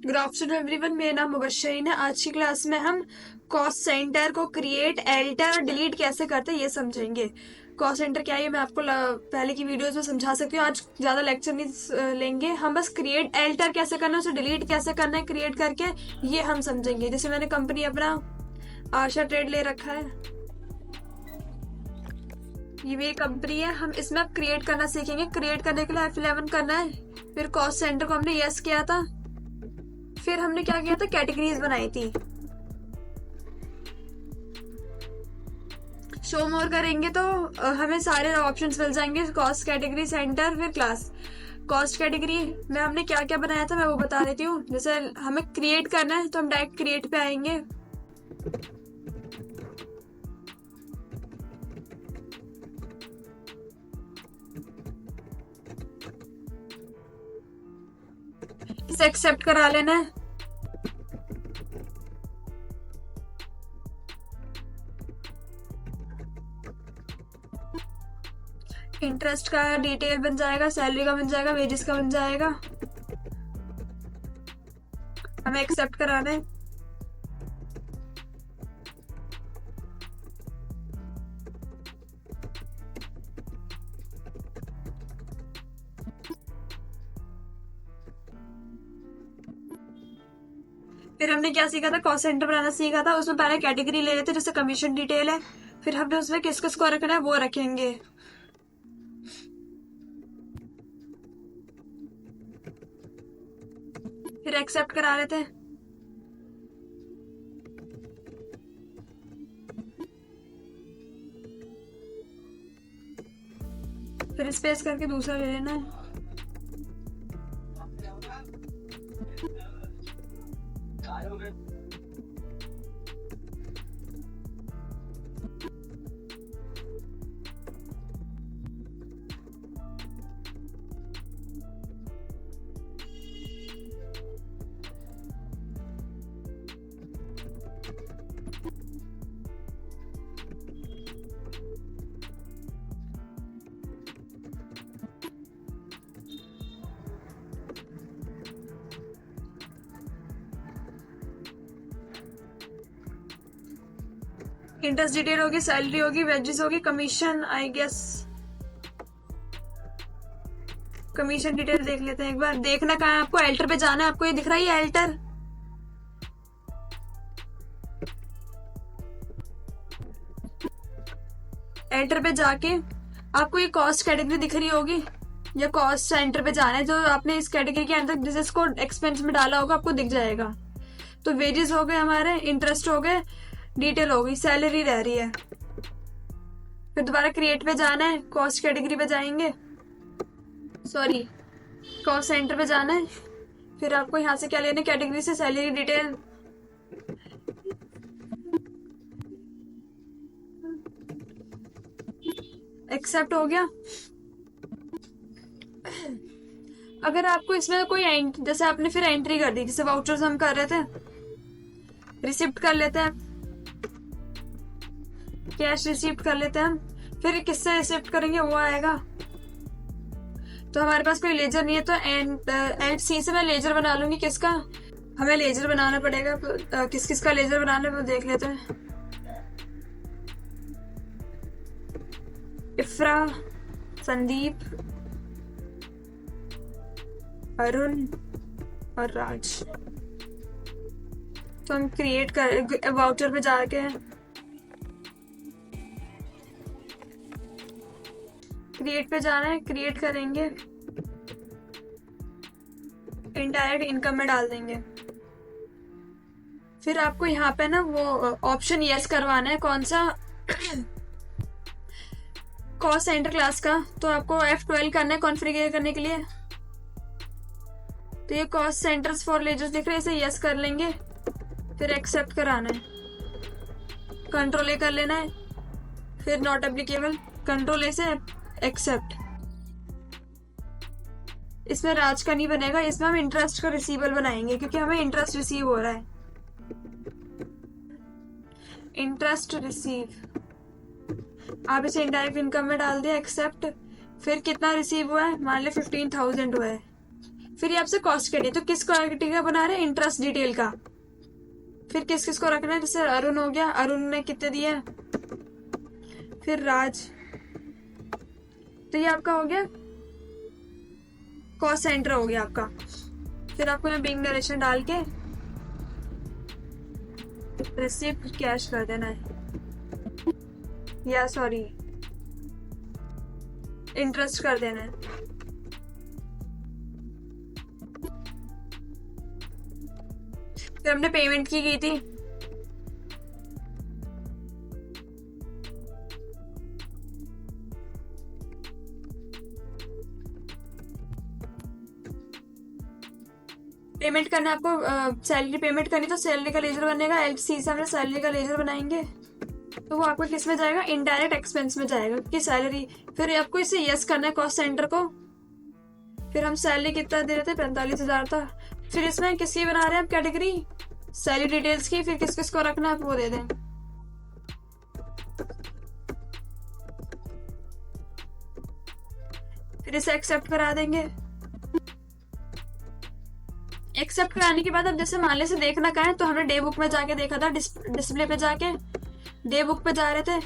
Good afternoon everyone, मेरा नाम मुबशरीन है। आज की क्लास में हम कॉस्ट सेंटर को क्रिएट, एल्टर और डिलीट कैसे करते हैं ये समझेंगे। कॉस्ट सेंटर क्या है मैं आपको पहले की वीडियोस में समझा सकती हूँ। आज ज्यादा लेक्चर नहीं लेंगे हम, बस क्रिएट एल्टर कैसे करना है, उसे डिलीट कैसे करना है क्रिएट करके, ये हम समझेंगे। जैसे मैंने कंपनी अपना आशा ट्रेड ले रखा है, ये मेरी कंपनी है। हम इसमें अब क्रिएट करना सीखेंगे। क्रिएट करने के लिए F11 करना है। फिर कॉस्ट सेंटर को हमने यस किया था। फिर हमने क्या किया था, कैटेगरीज बनाई थी। शो मोर करेंगे तो हमें सारे ऑप्शंस मिल जाएंगे, कॉस्ट, कैटेगरी, सेंटर, फिर क्लास। कॉस्ट कैटेगरी में हमने क्या क्या बनाया था मैं वो बता देती हूँ। जैसे हमें क्रिएट करना है तो हम डायरेक्ट क्रिएट पे आएंगे। इसे एक्सेप्ट करा लेना है। इंटरेस्ट का डिटेल बन जाएगा, सैलरी का बन जाएगा, वेजेस का बन जाएगा। हमें एक्सेप्ट कराना है। फिर हमने क्या सीखा था, कॉस्ट सेंटर बनाना सीखा था। उसमें पहले कैटेगरी ले लेते, जैसे कमीशन डिटेल है। फिर हमने उसमें किस किस को रखना है वो रखेंगे। फिर एक्सेप्ट करा लेते हैं। फिर स्पेस करके दूसरा ले लेना है। इंटरेस्ट डिटेल होगी, सैलरी होगी, वेजेस होगी, commission, I guess commission detail देख लेते हैं एक बार। देखना कहाँ है आपको, एल्टर पे जाना है। आपको ये दिख रहा है एल्टर, एल्टर पे जाके आपको ये कॉस्ट कैटेगरी दिख रही होगी, या कॉस्ट सेंटर पे जाना है। जो आपने इस कैटेगरी के अंदर जिसको एक्सपेंस में डाला होगा आपको दिख जाएगा। तो वेजेस हो गए हमारे, इंटरेस्ट हो गए, डिटेल हो गई, सैलरी रह रही है। फिर दोबारा क्रिएट पे जाना है, कॉस्ट कैटेगरी पे जाएंगे, सॉरी कॉस्ट सेंटर पे जाना है। फिर आपको यहाँ से क्या लेना है, कैटेगरी से सैलरी डिटेल। एक्सेप्ट हो गया। अगर आपको इसमें कोई जैसे आपने फिर एंट्री कर दी, जैसे वाउचर्स हम कर रहे थे, रिसिप्ट कर लेते हैं, कैश रिसिप्ट कर लेते हैं हम। फिर किससे रिसिप्ट करेंगे वो आएगा। तो हमारे पास कोई लेजर नहीं है, तो एंड सी से मैं लेजर बना लूंगी। किसका हमें लेजर बनाना पड़ेगा, किस किस का लेजर बनाना है वो देख लेते हैं। इफ्रा, संदीप, अरुण और राज। तो हम क्रिएट कर वाउचर पे जाके क्रिएट पे जाना है, क्रिएट करेंगे, इनडायरेक्ट इनकम में डाल देंगे। फिर आपको यहाँ पे ना वो ऑप्शन यस करवाना है, कौन सा, कॉस्ट सेंटर क्लास का। तो आपको F12 करना है कॉन्फ़िगर करने के लिए। तो ये कॉस्ट सेंटर्स फॉर लेजर्स दिख रहे हैं, इसे यस कर लेंगे। फिर एक्सेप्ट कराना है, कंट्रोल ए कर लेना है, फिर नॉट एप्लीकेबल, कंट्रोल ए से एक्सेप्ट। इसमें राज का नहीं बनेगा, इसमें हम इंटरेस्ट का रिसीवेबल बनाएंगे क्योंकि हमें इंटरेस्ट रिसीव हो रहा है। इंटरेस्ट रिसीव, आप इसे इनडायरेक्ट इनकम में डाल दिया, एक्सेप्ट। फिर कितना रिसीव हुआ है, मान लो 15,000 हुआ है। फिर ये आपसे कॉस्ट कैटेगरी, तो किस कैटेगरी का बना रहे हैं, इंटरेस्ट डिटेल का। फिर किस किस को रखना है, जैसे अरुण हो गया, अरुण ने कितने दिए, फिर राज, तो ये आपका हो गया कॉस्ट सेंटर हो गया आपका। फिर आपको यहाँ बिंग नरेशन डाल के रिसिप्ट कैश कर देना है, या सॉरी इंटरेस्ट कर देना है। फिर हमने पेमेंट की थी, पेमेंट करना है आपको, सैलरी पेमेंट करनी, तो सैलरी का लेजर बनेगा, एलसी से हमने सैलरी का लेजर बनाएंगे, तो वो आपको किस में जाएगा, इनडायरेक्ट एक्सपेंस में जाएगा कि सैलरी। फिर आपको इसे यस करना है कॉस्ट सेंटर को। फिर हम सैलरी कितना दे रहे थे, 45,000 था। फिर इसमें किसकी बना रहे हैं आप कैटेगरी, सैलरी डिटेल्स की। फिर किस किस को रखना है आप वो दे दें। फिर इसे एक्सेप्ट करा देंगे। एक्सेप्ट कराने के बाद अब जैसे मान से देखना कहा है, तो हमने डे बुक में जाके देखा था, डिस्प्ले पे जाके डे बुक पे जा रहे थे,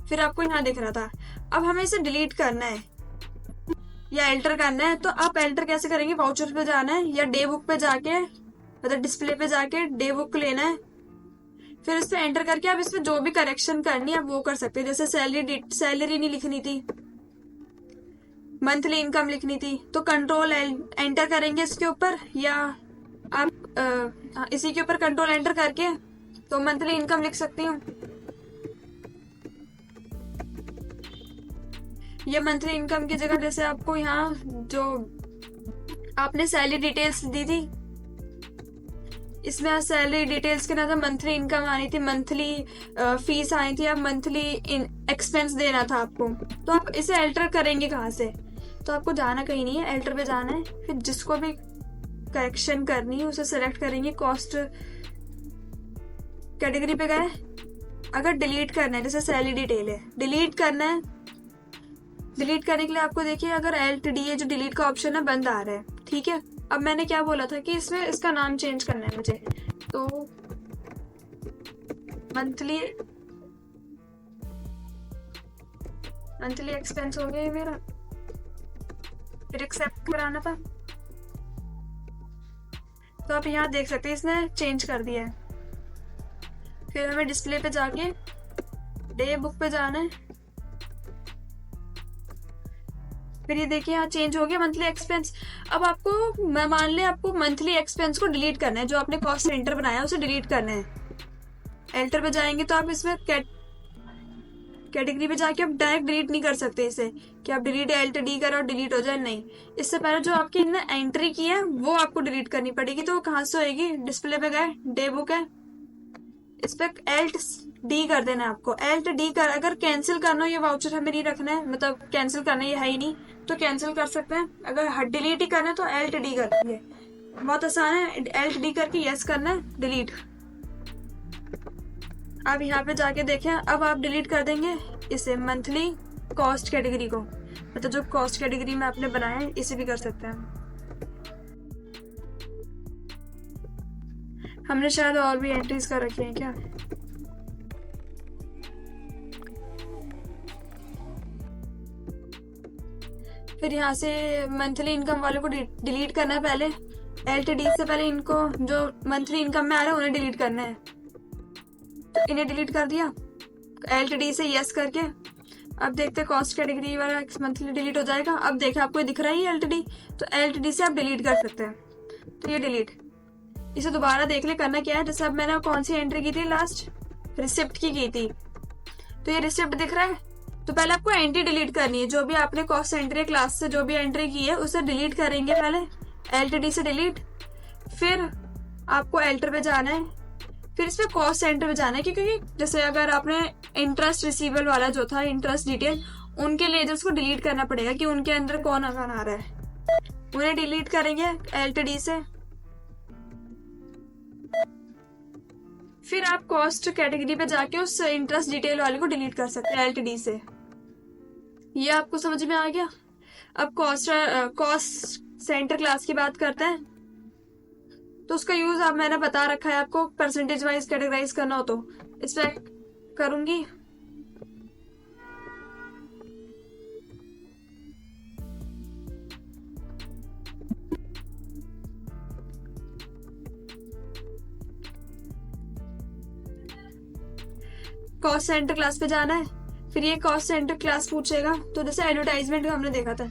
फिर आपको यहाँ दिख रहा था। अब हमें इसे डिलीट करना है या एल्टर करना है, तो आप एल्टर कैसे करेंगे, वाउचर पे जाना है या डे बुक पे जाके, मतलब डिस्प्ले पे जाके डे बुक लेना है, फिर इस पे एंटर करके आप इसमें जो भी करेक्शन करनी है वो कर सकते हैं। जैसे सैलरी नहीं लिखनी थी, मंथली इनकम लिखनी थी, तो कंट्रोल एंटर करेंगे इसके ऊपर, या आप इसी के ऊपर कंट्रोल एंटर करके तो मंथली इनकम लिख सकती हूँ। ये मंथली इनकम की जगह जैसे आपको यहाँ जो आपने सैलरी डिटेल्स दी थी, इसमें सैलरी डिटेल्स के ना मंथली इनकम आनी थी, मंथली फीस आई थी, अब मंथली एक्सपेंस देना था आपको, तो आप इसे एल्टर करेंगे कहाँ से, तो आपको जाना कहीं नहीं है, एल्टर पे जाना है। फिर जिसको भी करेक्शन करनी है उसे सेलेक्ट करेंगे, कॉस्ट कैटेगरी पे गए। अगर डिलीट करना है, जैसे सैलरी डिटेल है, डिलीट करना है, डिलीट करने के लिए आपको देखिए अगर LTD जो डिलीट का ऑप्शन है बंद आ रहा है, ठीक है। अब मैंने क्या बोला था कि इसमें इसका नाम चेंज करना है मुझे, तो मंथली एक्सपेंस हो गया मेरा, फिर एक्सेप्ट कराना था, तो आप यहाँ देख सकते हैं इसने चेंज कर दिया है। फिर हमें डिस्प्ले पे जाके डे बुक पे जाना है, फिर ये देखिए यहाँ चेंज हो गया मंथली एक्सपेंस। अब आपको मैं मान ले आपको मंथली एक्सपेंस को डिलीट करना है, जो आपने कॉस्ट सेंटर बनाया उसे डिलीट करना है। एल्टर पे जाएंगे तो आप इसमें कैटेगरी पे जाके आप डायरेक्ट डिलीट नहीं कर सकते इसे, कि आप डिलीट LTD करो और डिलीट हो जाए, नहीं। इससे पहले जो आपकी एंट्री की है वो आपको डिलीट करनी पड़ेगी, तो वो कहाँ से होएगी, डिस्प्ले पे गए, डे बुक है, इस पे LTD कर देना है आपको। LTD कर, अगर कैंसिल करना हो ये वाउचर हमें नहीं रखना है, मतलब कैंसिल करना ये है ही नहीं, तो कैंसिल कर सकते हैं। अगर डिलीट ही करना है तो LTD कर देंगे, बहुत आसान है। LTD करके यस करना है, डिलीट। अब यहाँ पे जाके देखें, अब आप डिलीट कर देंगे इसे मंथली कॉस्ट कैटेगरी को, मतलब जो कॉस्ट कैटेगरी में आपने बनाया है इसे भी कर सकते हैं। हमने शायद और भी एंट्रीज कर रखी हैं क्या, फिर यहाँ से मंथली इनकम वालों को डिलीट करना है पहले, LTD से पहले इनको जो मंथली इनकम में आ रहा है उन्हें डिलीट करना है, तो इन्हें डिलीट कर दिया LTD से यस करके। अब देखते हैं कॉस्ट कैटेगरी वाला मंथली डिलीट हो जाएगा। अब देखें आपको दिख रहा है LTD, तो LTD से आप डिलीट कर सकते हैं, तो ये डिलीट। इसे दोबारा देख ले करना क्या है, जैसे अब मैंने कौन सी एंट्री की थी लास्ट, रिसिप्ट की थी, तो ये रिसिप्ट दिख रहा है, तो पहले आपको एंट्री डिलीट करनी है, जो भी आपने कॉस्ट एंट्री क्लास से जो भी एंट्री की है उसे डिलीट करेंगे पहले, LTD से डिलीट। फिर आपको एल्टर पे जाना है, फिर इस पे कॉस्ट सेंटर पे जाना है, क्योंकि जैसे अगर आपने इंटरेस्ट रिसीवेबल वाला जो था इंटरेस्ट डिटेल, उनके लेजर्स को डिलीट करना पड़ेगा कि उनके अंदर कौन आ रहा है, उन्हें डिलीट करेंगे LTD से। फिर आप कॉस्ट कैटेगरी पे जाके उस इंटरेस्ट डिटेल वाले को डिलीट कर सकते हैं LTD से। ये आपको समझ में आ गया। अब कॉस्ट सेंटर क्लास की बात करते हैं, तो उसका यूज अब मैंने बता रखा है आपको, परसेंटेज वाइज कैटेगराइज करना हो तो इस पे करूंगी। कॉस्ट सेंटर क्लास पे जाना है, फिर ये कॉस्ट सेंटर क्लास पूछेगा, तो जैसे एडवर्टाइजमेंट का हमने देखा था,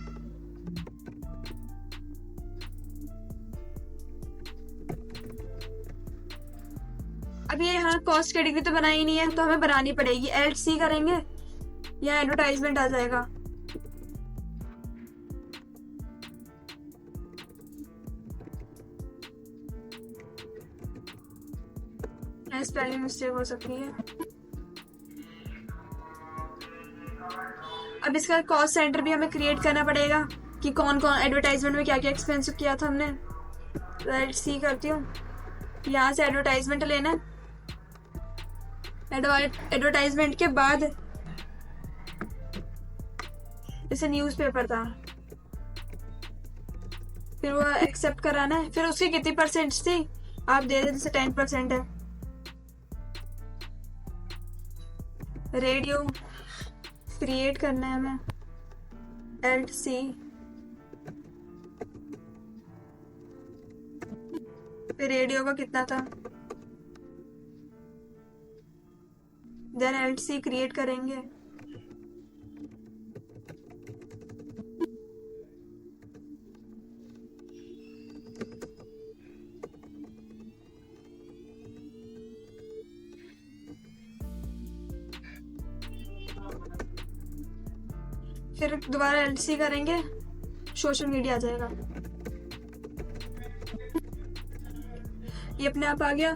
अब ये यहाँ कॉस्ट कैटेगरी तो बनाई नहीं है, तो हमें बनानी पड़ेगी। एल्ट सी करेंगे या एडवर्टाइजमेंट आ जाएगा। स्पेलिंग मिस्टेक हो सकती है। अब इसका कॉस्ट सेंटर भी हमें क्रिएट करना पड़ेगा कि कौन कौन एडवर्टाइजमेंट में क्या क्या एक्सपेंस किया था हमने। तो एल्ट सी करती हूँ, यहाँ से एडवर्टाइजमेंट लेना है। एडवर्टाइजमेंट के बाद जैसे न्यूज़पेपर था, फिर वो एक्सेप्ट कराना है। फिर उसकी कितनी परसेंट थी आप दे दें, जैसे 10% है। रेडियो क्रिएट करना है हमें, एल्ट सी, फिर रेडियो का कितना था, देन एल्ट सी क्रिएट करेंगे। फिर दोबारा एल्ट सी करेंगे, सोशल मीडिया आ जाएगा। ये अपने आप आ गया।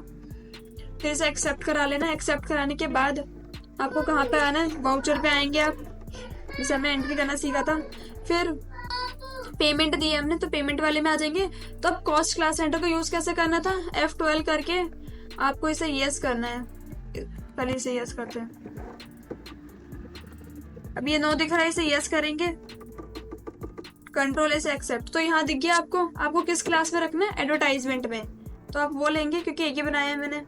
फिर इसे एक्सेप्ट करा लेना। एक्सेप्ट कराने के बाद आपको कहाँ पे आना है, वाउचर पे आएंगे आप, जैसे हमने एंट्री करना सीखा था। फिर पेमेंट दी है हमने, तो पेमेंट वाले में आ जाएंगे। तो अब कॉस्ट क्लास सेंटर को यूज कैसे करना था, F12 करके आपको इसे यस करना है। पहले इसे यस करते हैं। अब ये 9 दिख रहा है, इसे यस करेंगे, कंट्रोल से एक्सेप्ट। तो यहाँ दिख गया आपको, आपको किस क्लास में रखना है, एडवर्टाइजमेंट में, तो आप वो लेंगे क्योंकि एक ही बनाया है मैंने।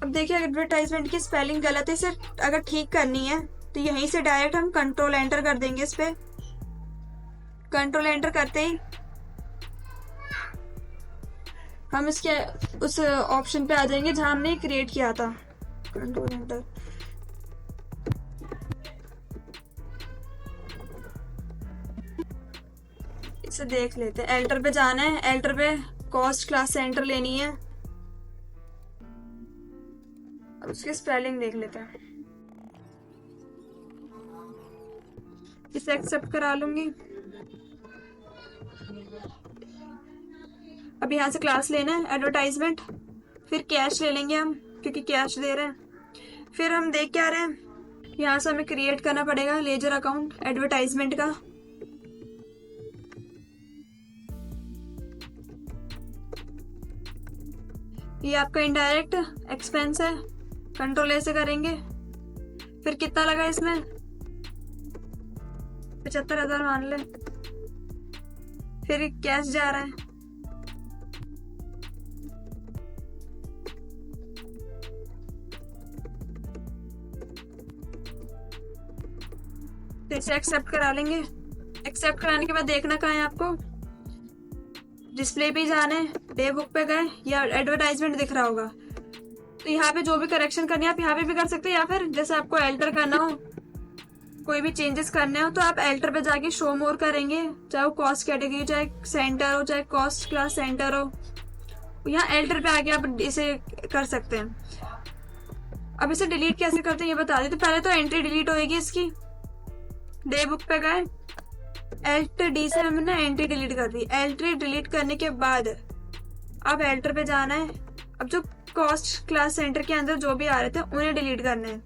अब देखिए एडवर्टाइजमेंट की स्पेलिंग गलत है, इसे अगर ठीक करनी है तो यहीं से डायरेक्ट हम कंट्रोल एंटर कर देंगे। इस पे कंट्रोल एंटर करते ही हम इसके उस ऑप्शन पे आ जाएंगे जहां हमने क्रिएट किया था। कंट्रोल एंटर, इसे देख लेते हैं। एल्टर पे जाना है, एल्टर पे कॉस्ट क्लास सेंटर लेनी है। अब उसकी स्पेलिंग देख लेते हैं, इसे एक्सेप्ट करा लूंगी। अब यहाँ से क्लास लेना है एडवर्टाइजमेंट, फिर कैश ले लेंगे हम क्योंकि कैश दे रहे हैं। फिर हम देख क्या रहे हैं, यहाँ से हमें क्रिएट करना पड़ेगा लेजर अकाउंट एडवर्टाइजमेंट का। ये आपका इनडायरेक्ट एक्सपेंस है, कंट्रोल ऐसे करेंगे। फिर कितना लगा इसमें, 75,000 मान ले। फिर कैश जा रहा है, तो इसे एक्सेप्ट करा लेंगे। एक्सेप्ट कराने के बाद देखना कहाँ है आपको, डिस्प्ले पे जाना है, डे बुक पे गए या एडवर्टाइजमेंट दिख रहा होगा, तो यहाँ पे जो भी करेक्शन करनी है आप यहाँ पे भी कर सकते हैं, या फिर जैसे आपको एल्टर करना हो, कोई भी चेंजेस करने हो तो आप एल्टर पे जाके शो मोर करेंगे, चाहे वो कॉस्ट कैटेगरी, चाहे सेंटर हो, चाहे कॉस्ट क्लास सेंटर हो, यहाँ एल्टर पे आके आप इसे कर सकते हैं। अब इसे डिलीट कैसे करते हैं ये बता दें। तो पहले तो एंट्री डिलीट होगी इसकी, डे बुक पे गए, एल्ट डी से हमने एंट्री डिलीट कर दी। एंट्री डिलीट करने के बाद अब एल्टर पे जाना है। अब जो कॉस्ट क्लास सेंटर के अंदर जो भी आ रहे थे उन्हें डिलीट करना है।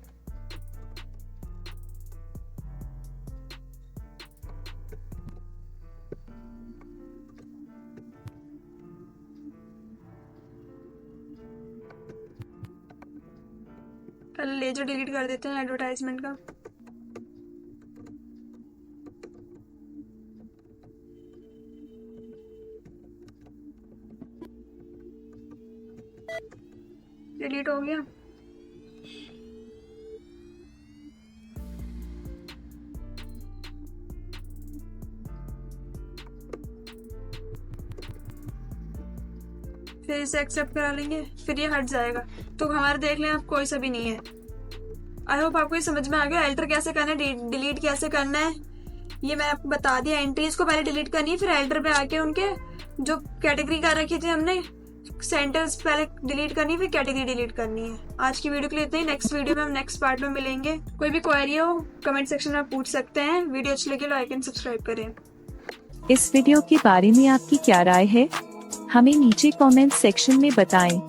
पहले लेजर डिलीट कर देते हैं एडवर्टाइजमेंट का। डिलीट हो गया। फिर इसे एक्सेप्ट करा लेंगे, फिर ये हट जाएगा। तो हमारा देख लें, अब कोई सा भी नहीं है। आई होप आपको ये समझ में आ गया एल्टर कैसे करना है, डिलीट कैसे करना है। ये मैं आपको बता दिया। एंट्रीज को पहले डिलीट करनी है, फिर एल्टर पे आके उनके जो कैटेगरी कर रखी थी हमने, सेंटर्स पहले डिलीट करनी है, फिर कैटेगरी डिलीट करनी है। आज की वीडियो के लिए इतना ही। नेक्स्ट वीडियो में हम नेक्स्ट पार्ट में मिलेंगे। कोई भी क्वेरी हो कमेंट सेक्शन में आप पूछ सकते हैं। वीडियो अच्छी लगे लाइक एंड सब्सक्राइब करें। इस वीडियो के बारे में आपकी क्या राय है, हमें नीचे कमेंट सेक्शन में बताएं।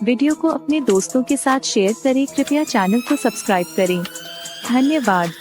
वीडियो को अपने दोस्तों के साथ शेयर करें। कृपया चैनल को सब्सक्राइब करें। धन्यवाद।